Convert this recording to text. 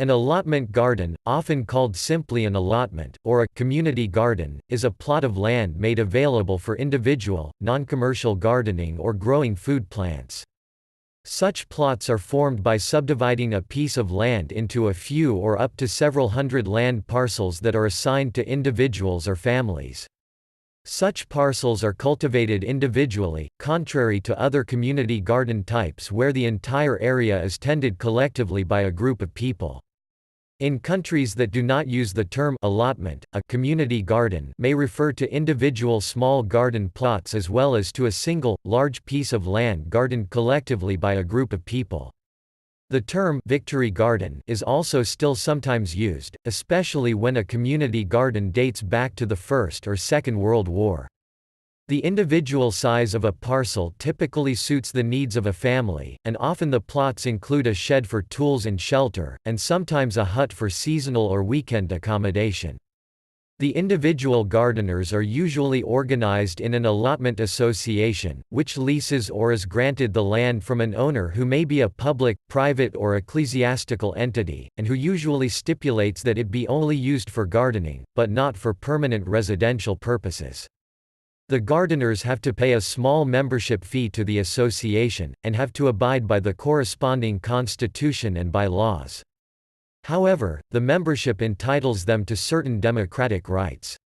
An allotment garden, often called simply an allotment, or a community garden, is a plot of land made available for individual, non-commercial gardening or growing food plants. Such plots are formed by subdividing a piece of land into a few or up to several hundred land parcels that are assigned to individuals or families. Such parcels are cultivated individually, contrary to other community garden types where the entire area is tended collectively by a group of people. In countries that do not use the term allotment, a community garden may refer to individual small garden plots as well as to a single, large piece of land gardened collectively by a group of people. The term victory garden is also still sometimes used, especially when a community garden dates back to the First or Second World War. The individual size of a parcel typically suits the needs of a family, and often the plots include a shed for tools and shelter, and sometimes a hut for seasonal or weekend accommodation. The individual gardeners are usually organized in an allotment association, which leases or is granted the land from an owner who may be a public, private or ecclesiastical entity, and who usually stipulates that it be only used for gardening, but not for permanent residential purposes. The gardeners have to pay a small membership fee to the association, and have to abide by the corresponding constitution and bylaws. However, the membership entitles them to certain democratic rights.